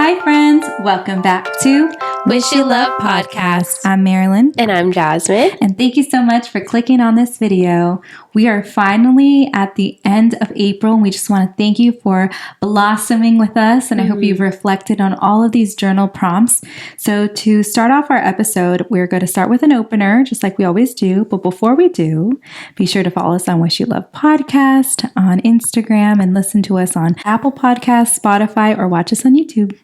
Hi, friends. Welcome back to Wish You Love Podcast. I'm Marilyn. And I'm Jazmine. And thank you so much for clicking on this video. We are finally at the end of April, and we just want to thank you for blossoming with us. And I hope you've reflected on all of these journal prompts. So to start off our episode, we're going to start with an opener, just like we always do. But before we do, be sure to follow us on Wish You Love Podcast on Instagram and listen to us on Apple Podcasts, Spotify, or watch us on YouTube.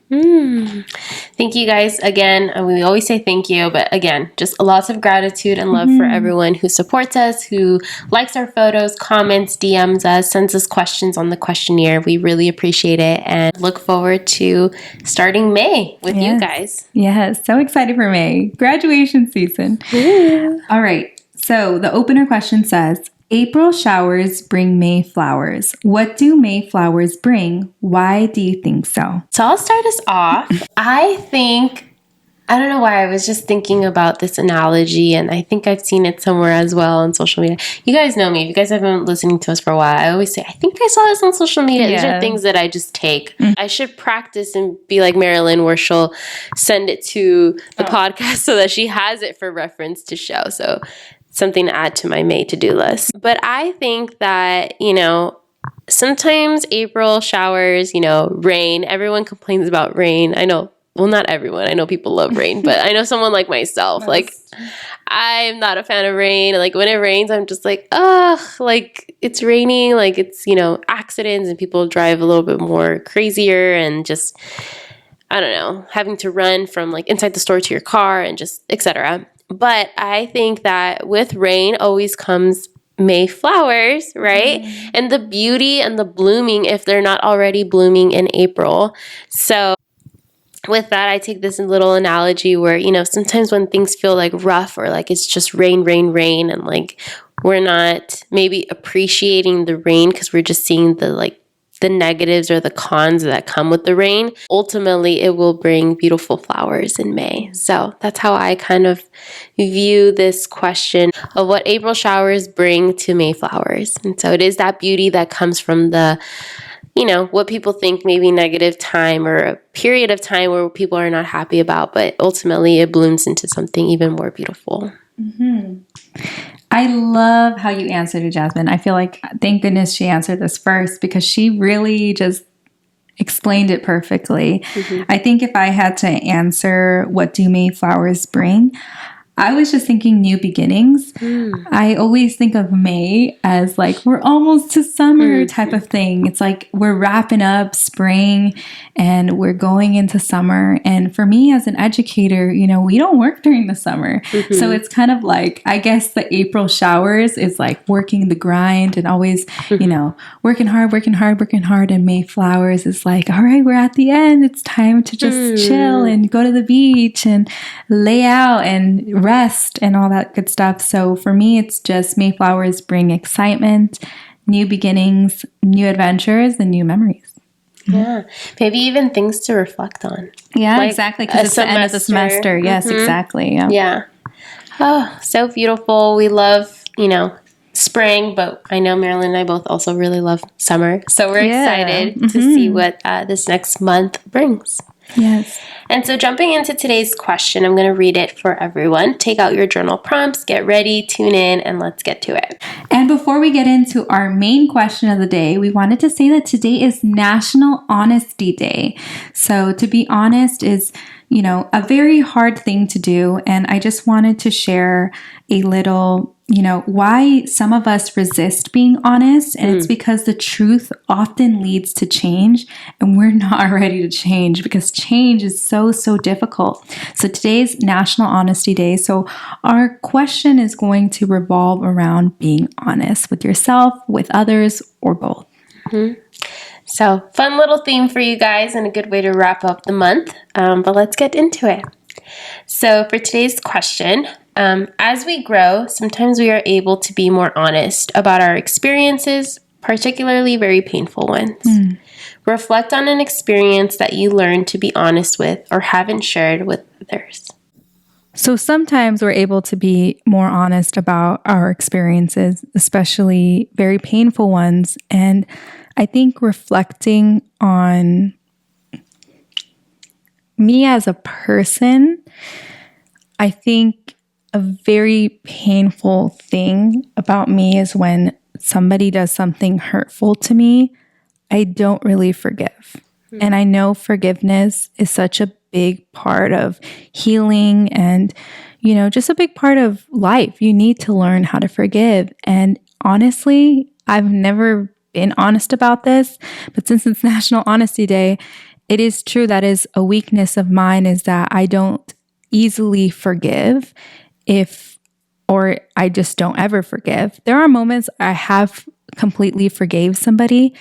Thank you guys again. We always say thank you, but again, just lots of gratitude and love for everyone who supports us, who likes our photos, comments, DMs us, sends us questions on the questionnaire. We really appreciate it and look forward to starting May with you guys. Yes, so excited for May. Graduation season. All right, so the opener question says, April showers bring May flowers. What do May flowers bring? Why do you think so? So I'll start us off. I don't know why, I was just thinking about this analogy, and I think I've seen it somewhere as well on social media. You guys know me. If you guys have been listening to us for a while, I always say, I think I saw this on social media. These are things that I just take. I should practice and be like Marilyn, where she'll send it to the podcast so that she has it for reference to show. So something to add to my May to-do list. But I think that, sometimes April showers, rain. Everyone complains about rain. I know. Well, not everyone. I know people love rain, but I know someone like myself. Like, I'm not a fan of rain. Like, when it rains, I'm just like, it's raining. Like, it's, accidents and people drive a little bit more crazier and just, I don't know, having to run from like inside the store to your car and just etc. But I think that with rain always comes May flowers, right? And the beauty and the blooming if they're not already blooming in April. So with that, I take this little analogy where, sometimes when things feel like rough or like it's just rain, and like we're not maybe appreciating the rain because we're just seeing the negatives or the cons that come with the rain, ultimately it will bring beautiful flowers in May. So that's how I kind of view this question of what April showers bring to May flowers. And so it is that beauty that comes from the what people think maybe negative time or a period of time where people are not happy about, but ultimately it blooms into something even more beautiful. I love how you answered it, Jazmine. I feel like, thank goodness she answered this first because she really just explained it perfectly. I think if I had to answer what do May flowers bring, I was just thinking new beginnings. I always think of May as like we're almost to summer type of thing. It's like we're wrapping up spring and we're going into summer. And for me as an educator, we don't work during the summer. So it's kind of like, I guess the April showers is like working the grind and always, working hard. And May flowers is like, all right, we're at the end. It's time to just chill and go to the beach and lay out and rest and all that good stuff. So for me, it's just May flowers bring excitement, new beginnings, new adventures, and new memories. Yeah, maybe even things to reflect on. Yeah, like exactly. Because it's the end of the semester. Yes, exactly. Yeah. Oh, so beautiful. We love, spring, but I know Marilyn and I both also really love summer. So we're excited to see what this next month brings. Yes. And so jumping into today's question, I'm going to read it for everyone. Take out your journal prompts, get ready, tune in, and let's get to it. And before we get into our main question of the day, we wanted to say that today is National Honesty Day. So to be honest is, a very hard thing to do. And I just wanted to share a little, why some of us resist being honest. And it's because the truth often leads to change and we're not ready to change because change is so difficult. So today's National Honesty Day. So our question is going to revolve around being honest with yourself, with others, or both. So fun little theme for you guys and a good way to wrap up the month. But let's get into it. So for today's question, as we grow, sometimes we are able to be more honest about our experiences, particularly very painful ones. Reflect on an experience that you learned to be honest with or haven't shared with others. So sometimes we're able to be more honest about our experiences, especially very painful ones. And I think reflecting on me as a person, I think a very painful thing about me is when somebody does something hurtful to me, I don't really forgive. And I know forgiveness is such a big part of healing and, just a big part of life. You need to learn how to forgive. And honestly, I've never been honest about this, but since it's National Honesty Day, it is true that is a weakness of mine, is that I don't easily forgive or I just don't ever forgive. There are moments I have completely forgave somebody,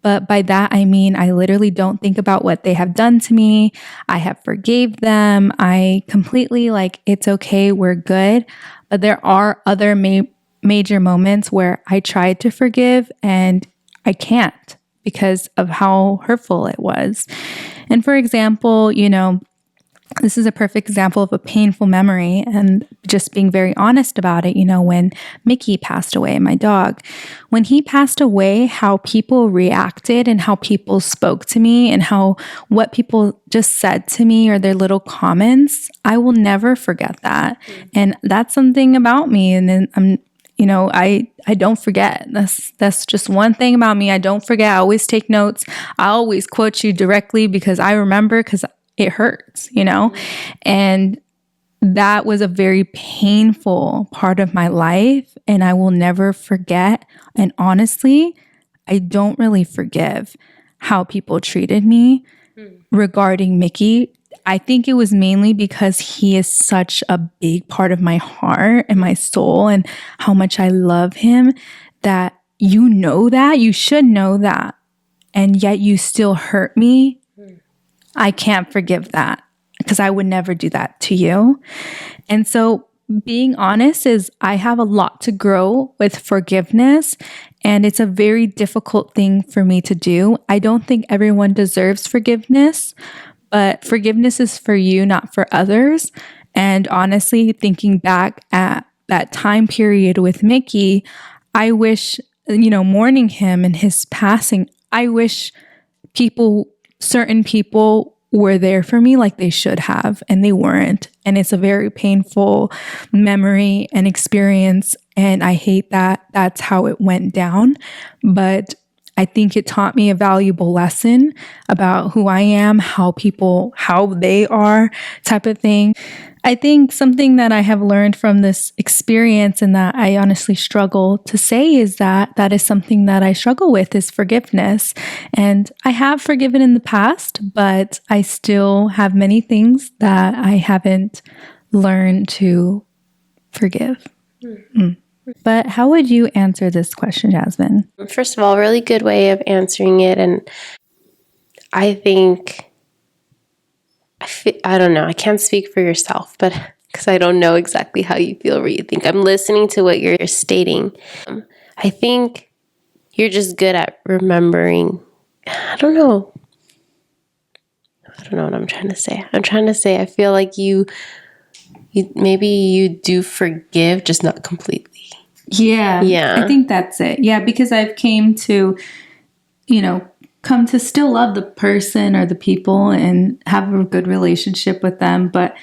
but by that, I mean, I literally don't think about what they have done to me. I have forgave them. I completely it's okay, we're good. But there are other major moments where I tried to forgive and I can't because of how hurtful it was. And for example, this is a perfect example of a painful memory and just being very honest about it. When Mickey passed away, my dog, when he passed away, how people reacted and how people spoke to me and what people just said to me or their little comments, I will never forget that. And that's something about me. And then I don't forget. That's just one thing about me. I don't forget. I always take notes. I always quote you directly because I remember, because it hurts, and that was a very painful part of my life and I will never forget. And honestly, I don't really forgive how people treated me regarding Mickey. I think it was mainly because he is such a big part of my heart and my soul and how much I love him, that that you should know that, and yet you still hurt me. I can't forgive that because I would never do that to you. And so being honest is I have a lot to grow with forgiveness, and it's a very difficult thing for me to do. I don't think everyone deserves forgiveness, but forgiveness is for you, not for others. And honestly, thinking back at that time period with Mickey, I wish, mourning him and his passing, I wish certain people were there for me like they should have, and they weren't. And it's a very painful memory and experience. And I hate that that's how it went down. But I think it taught me a valuable lesson about who I am, how they are, type of thing. I think something that I have learned from this experience and that I honestly struggle to say is that is something that I struggle with, is forgiveness. And I have forgiven in the past, but I still have many things that I haven't learned to forgive. But how would you answer this question, Jazmine? First of all, really good way of answering it. And I think, I don't know, I can't speak for yourself, but because I don't know exactly how you feel or what you think. I'm listening to what you're stating. I think you're just good at remembering. I don't know what I'm trying to say. I feel like you maybe you do forgive, just not completely. Yeah. I think that's it. Yeah, because I've come to still love the person or the people and have a good relationship with them. But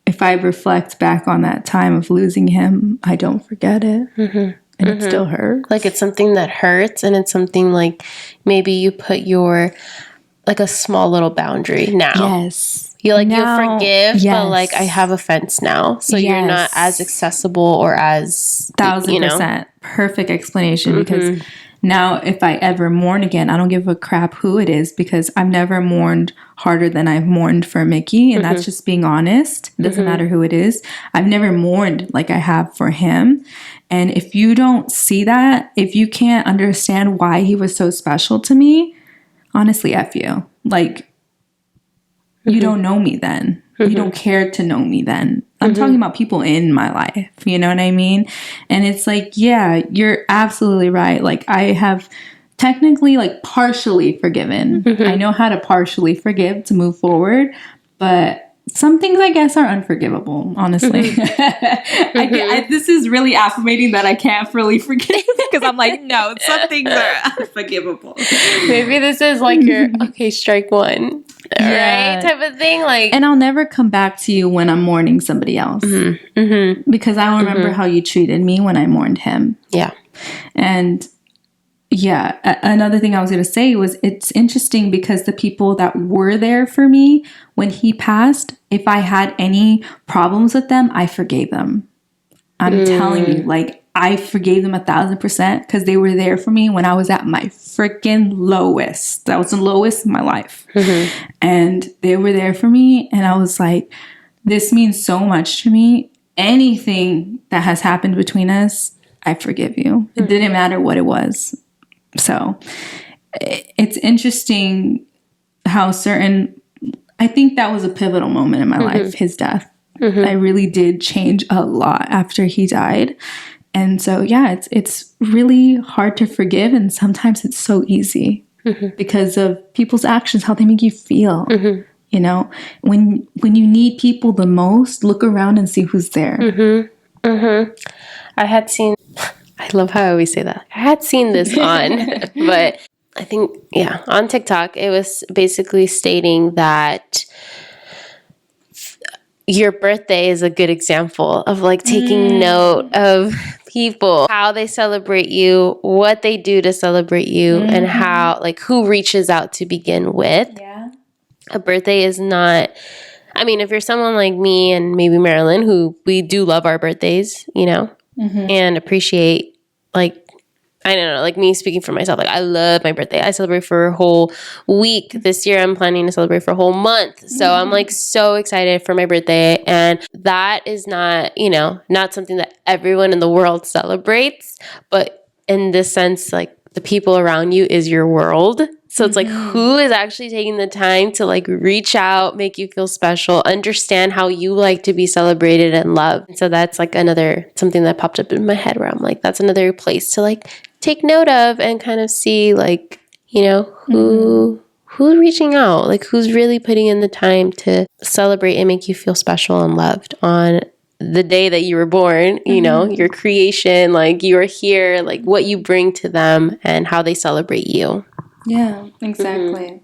if I reflect back on that time of losing him, I don't forget it. And it still hurts. Like it's something that hurts, and it's something like maybe you put a small little boundary now. Yes. You forgive, but I have a fence now. So you're not as accessible or as 1,000%. Perfect explanation. Because now if I ever mourn again, I don't give a crap who it is, because I've never mourned harder than I've mourned for Mickey. And that's just being honest. It doesn't matter who it is. I've never mourned like I have for him. And if you don't see that, if you can't understand why he was so special to me, honestly, F you. You don't know me then. You don't care to know me then. I'm talking about people in my life. You know what I mean? And it's yeah, you're absolutely right. I have technically partially forgiven. I know how to partially forgive to move forward, but some things I guess are unforgivable, honestly. This is really affirmating that I can't really forgive, because I'm no, some things are unforgivable. Maybe this is your, okay, strike one. right? Type of thing. Like, and I'll never come back to you when I'm mourning somebody else because I remember how you treated me when I mourned him. Yeah. And yeah, another thing I was going to say was it's interesting because the people that were there for me when he passed, if I had any problems with them, I forgave them. I'm telling you, like, I forgave them 1,000% because they were there for me when I was at my freaking lowest. That was the lowest in my life. And they were there for me. And I was like, this means so much to me. Anything that has happened between us, I forgive you. It didn't matter what it was. So it's interesting how I think that was a pivotal moment in my life, his death. I really did change a lot after he died. And so, yeah, it's really hard to forgive. And sometimes it's so easy because of people's actions, how they make you feel. You know, when you need people the most, look around and see who's there. I love how I always say that. I had seen this on, but I think, on TikTok, it was basically stating that your birthday is a good example of like taking note of people, how they celebrate you, what they do to celebrate you, and how, like, who reaches out to begin with. Yeah. A birthday is not, I mean, if you're someone like me and maybe Marilyn, who we do love our birthdays, you know, and appreciate, like, I don't know, like me speaking for myself, like I love my birthday. I celebrate for a whole week. This year I'm planning to celebrate for a whole month. So I'm like so excited for my birthday. And that is not, you know, not something that everyone in the world celebrates. But in this sense, like the people around you is your world. So it's like, who is actually taking the time to like reach out, make you feel special, understand how you like to be celebrated and loved. And so that's like something that popped up in my head where I'm like, that's another place to like take note of and kind of see like, you know, who's reaching out, like who's really putting in the time to celebrate and make you feel special and loved on the day that you were born, you know, your creation, like you are here, like what you bring to them and how they celebrate you. Yeah, exactly.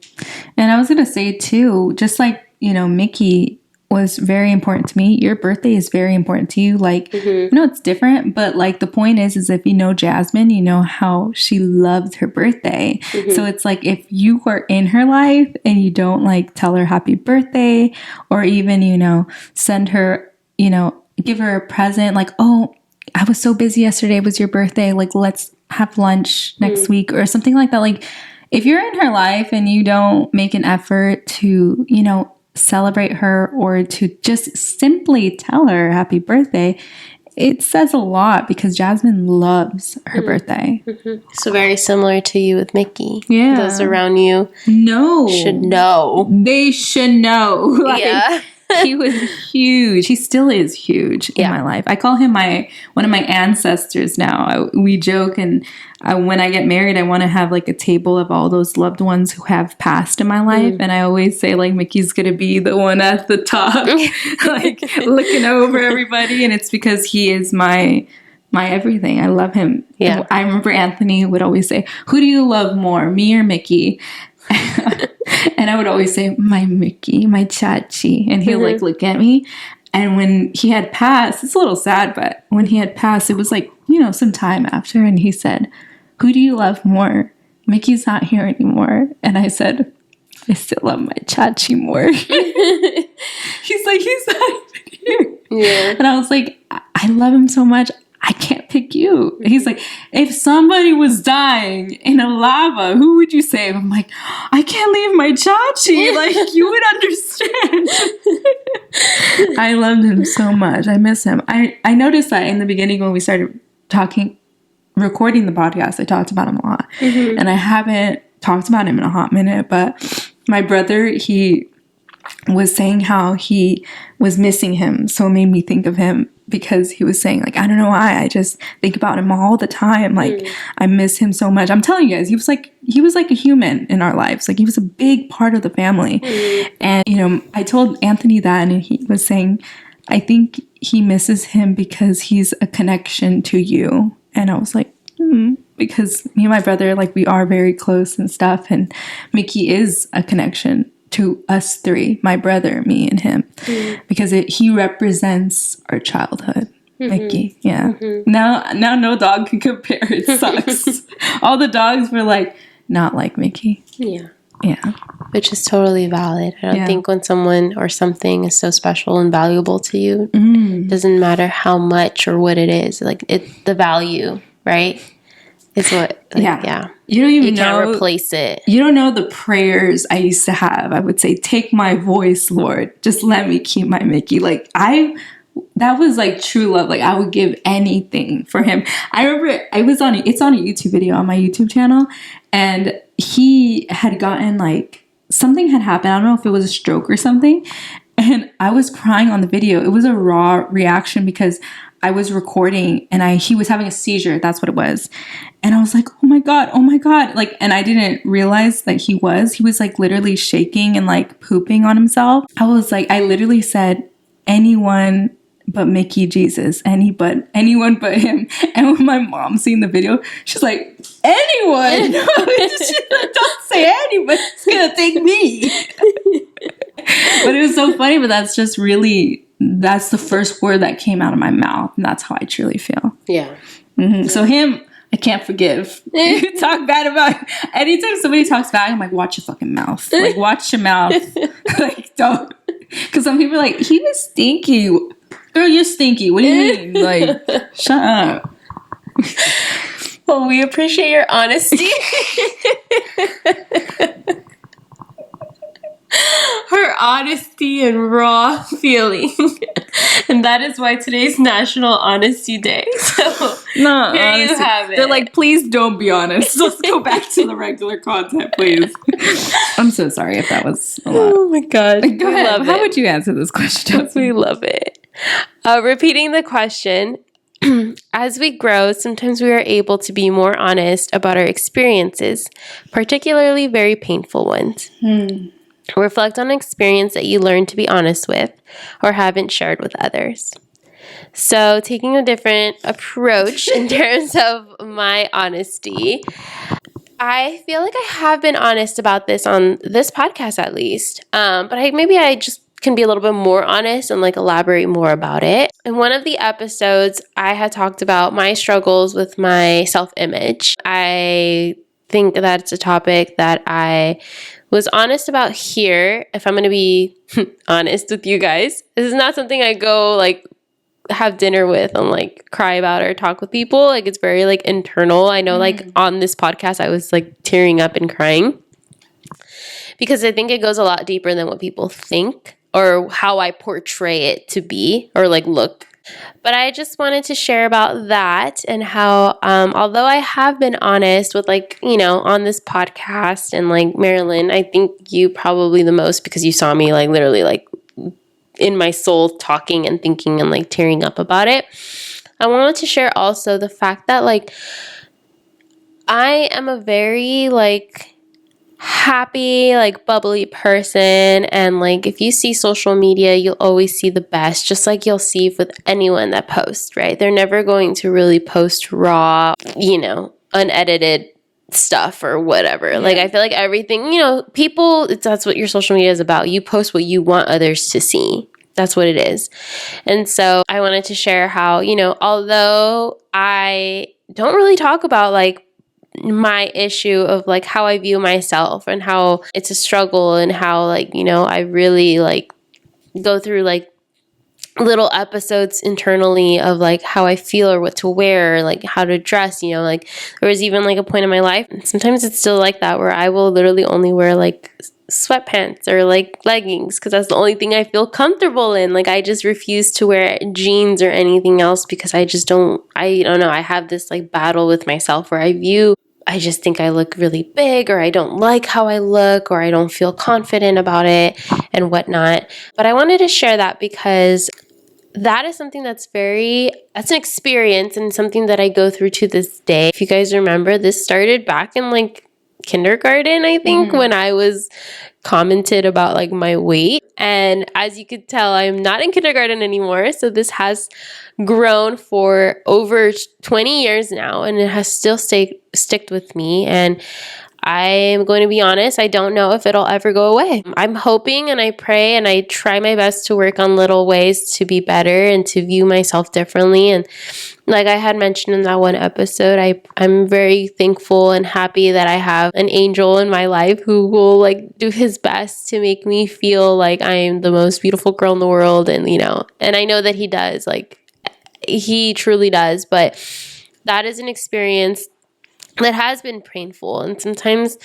And I was going to say too, just like, you know, Mickey was very important to me. Your birthday is very important to you. Like, you know, it's different, but like the point is if you know Jazmine, you know how she loves her birthday. So it's like if you are in her life and you don't like tell her happy birthday or even, you know, send her, you know, give her a present like, oh, I was so busy yesterday. It was your birthday. Like, let's have lunch next week or something like that. Like, if you're in her life and you don't make an effort to, you know, celebrate her or to just simply tell her happy birthday, it says a lot because Jazmine loves her birthday. So very similar to you with Mickey. Yeah. Those around you should know. They should know. Like, he was huge. He still is huge in my life. I call him one of my ancestors now. We joke, and when I get married, I want to have like a table of all those loved ones who have passed in my life. And I always say like Mickey's gonna be the one at the top, like looking over everybody, and it's because he is my everything. I love him. Yeah. I remember Anthony would always say, "Who do you love more, me or Mickey?" And I would always say, my Mickey, my Chachi. And he'll like look at me. And when he had passed, it's a little sad, but when he had passed, it was like, you know, some time after. And he said, who do you love more? Mickey's not here anymore. And I said, I still love my Chachi more. He's like, he's not even here. Yeah. And I was like, I love him so much. I can't pick you. He's like, if somebody was dying in a lava, who would you save? I'm like, I can't leave my Chachi. Like, you would understand. I loved him so much. I miss him. I noticed that in the beginning when we started recording the podcast, I talked about him a lot. And I haven't talked about him in a hot minute, but my brother, he was saying how he was missing him. So it made me think of him. Because he was saying, like, I don't know why, I just think about him all the time. Like, I miss him so much. I'm telling you guys, he was like a human in our lives. Like, he was a big part of the family. And, you know, I told Anthony that, and he was saying, I think he misses him because he's a connection to you. And I was like, because me and my brother, like, we are very close and stuff. And Mickey is a connection to us three, my brother, me, and him, because he represents our childhood. Mickey, yeah. Now no dog can compare. It sucks. All the dogs were like not like Mickey. Yeah. Yeah. Which is totally valid. I don't think when someone or something is so special and valuable to you, doesn't matter how much or what it is. Like the value, right? Is what. Yeah. You don't even you can't replace it. You don't know the prayers I used to have. I would say, "Take my voice, Lord. Just let me keep my Mickey." Like that was like true love. Like I would give anything for him. I remember it's on a YouTube video on my YouTube channel, and he had gotten like something had happened. I don't know if it was a stroke or something. And I was crying on the video. It was a raw reaction because I was recording and he was having a seizure. That's what it was. And I was like, oh my God. Like, and I didn't realize that he was like literally shaking and like pooping on himself. I was like, I literally said, anyone but Mickey Jesus, anyone but him. And when my mom seen the video, she's like, anyone? She's like, don't say anyone, it's gonna take me. But it was so funny, but that's the first word that came out of my mouth, and that's how I truly feel. Yeah. So him, I can't forgive. You talk bad about him. Anytime somebody talks bad, I'm like, watch your fucking mouth. Like, watch your mouth. Like, don't. Because some people are like, he was stinky. Girl, you're stinky. What do you mean? Like, shut up. Well, we appreciate your honesty. Her honesty and raw feeling. And that is why today's National Honesty Day. So no, here honestly, you have it. They're like, please don't be honest. Let's go back to the regular content, please. I'm so sorry if that was a lot. Oh my God. Go ahead. How would you answer this question? We love it. Repeating the question. As we grow, sometimes we are able to be more honest about our experiences, particularly very painful ones. Reflect on an experience that you learned to be honest with or haven't shared with others. So, taking a different approach in terms of my honesty, I feel like I have been honest about this on this podcast at least, but maybe I just can be a little bit more honest and like elaborate more about it. In one of the episodes, I had talked about my struggles with my self-image. I think that's a topic that I was honest about here. If I'm going to be honest with you guys, this is not something I go like have dinner with and like cry about or talk with people. Like it's very like internal. I know like on this podcast, I was like tearing up and crying because I think it goes a lot deeper than what people think or how I portray it to be or like look. But I just wanted to share about that and how, although I have been honest with like, you know, on this podcast and like Marilyn, I think you probably the most because you saw me like literally like in my soul talking and thinking and like tearing up about it. I wanted to share also the fact that like I am a very like happy, like bubbly person. And like, if you see social media, you'll always see the best, just like you'll see with anyone that posts, right? They're never going to really post raw, you know, unedited stuff or whatever. Like, I feel like everything, you know, that's what your social media is about. You post what you want others to see. That's what it is. And so I wanted to share how, you know, although I don't really talk about like my issue of like how I view myself and how it's a struggle and how like, you know, I really like go through like little episodes internally of like how I feel or what to wear, or, like how to dress, you know, like there was even like a point in my life, and sometimes it's still like that, where I will literally only wear like sweatpants or like leggings because that's the only thing I feel comfortable in. Like I just refuse to wear jeans or anything else because I don't know. I have this like battle with myself where I just think I look really big, or I don't like how I look, or I don't feel confident about it and whatnot. But I wanted to share that because that is something that's an experience and something that I go through to this day. If you guys remember, this started back in like kindergarten, I think, when I was commented about like my weight. And as you could tell, I'm not in kindergarten anymore. So this has grown for over 20 years now, and it has still sticked with me. And I'm going to be honest, I don't know if it'll ever go away. I'm hoping and I pray and I try my best to work on little ways to be better and to view myself differently. And like I had mentioned in that one episode, I'm very thankful and happy that I have an angel in my life who will like do his best to make me feel like I'm the most beautiful girl in the world. And, and I know that he does, like he truly does, but that is an experience that has been painful. And sometimes,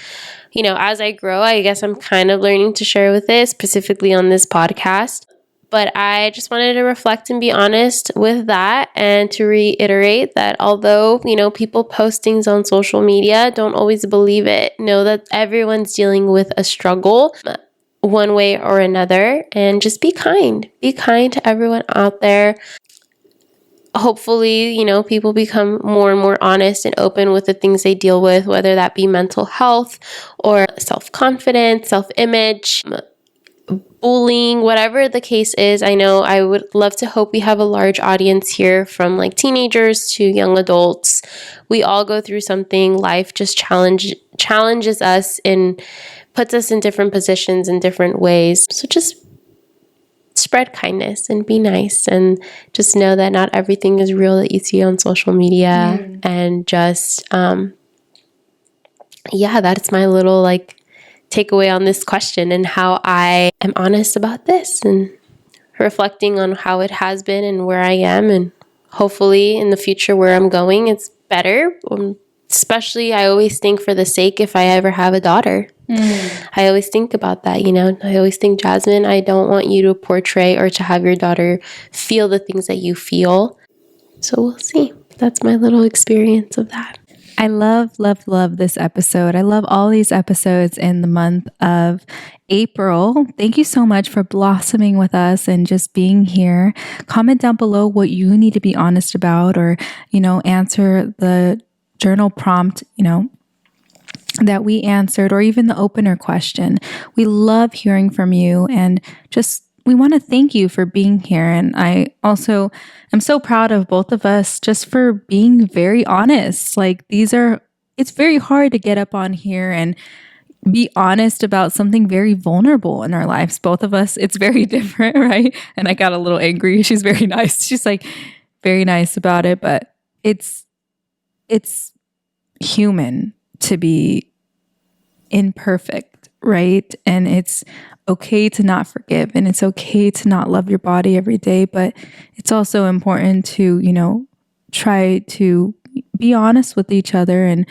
as I grow, I guess I'm kind of learning to share with this, specifically on this podcast. But I just wanted to reflect and be honest with that and to reiterate that although, people post things on social media, don't always believe it. Know that everyone's dealing with a struggle one way or another, and just be kind. Be kind to everyone out there. Hopefully, people become more and more honest and open with the things they deal with, whether that be mental health or self-confidence, self-image, bullying, whatever the case is. I know I would love to hope we have a large audience here from like teenagers to young adults. We all go through something. Life just challenges us and puts us in different positions in different ways. So just spread kindness and be nice, and just know that not everything is real that you see on social media. And just that's my little like takeaway on this question, and how I am honest about this and reflecting on how it has been and where I am, and hopefully in the future where I'm going it's better. Especially I always think for the sake if I ever have a daughter. I always think about that, I always think, Jazmine, I don't want you to portray or to have your daughter feel the things that you feel. So we'll see. That's my little experience of that. I love this episode. I love all these episodes in the month of April. Thank you so much for blossoming with us and just being here. Comment down below what you need to be honest about, or, answer the journal prompt, that we answered, or even the opener question. We love hearing from you, and we want to thank you for being here. And I also am so proud of both of us just for being very honest. Like it's very hard to get up on here and be honest about something very vulnerable in our lives. Both of us, it's very different, right? And I got a little angry. She's very nice. She's like very nice about it, but it's human to be imperfect, right? And it's okay to not forgive, and it's okay to not love your body every day, but it's also important to, try to be honest with each other and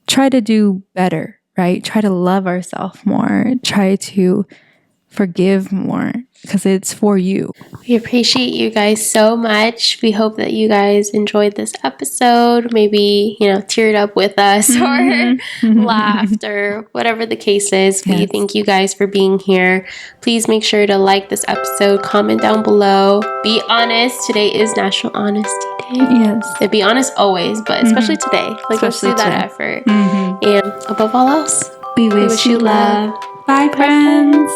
try to do better, right? Try to love ourselves more, try to forgive more, because it's for you. We appreciate you guys so much. We hope that you guys enjoyed this episode, maybe, teared up with us or laughed or whatever the case is. We thank you guys for being here. Please make sure to like this episode, comment down below. Be honest. Today is National Honesty Day. Yes. And be honest always, but especially today. Like, let's do that effort. And above all else, we wish you love. Bye, friends.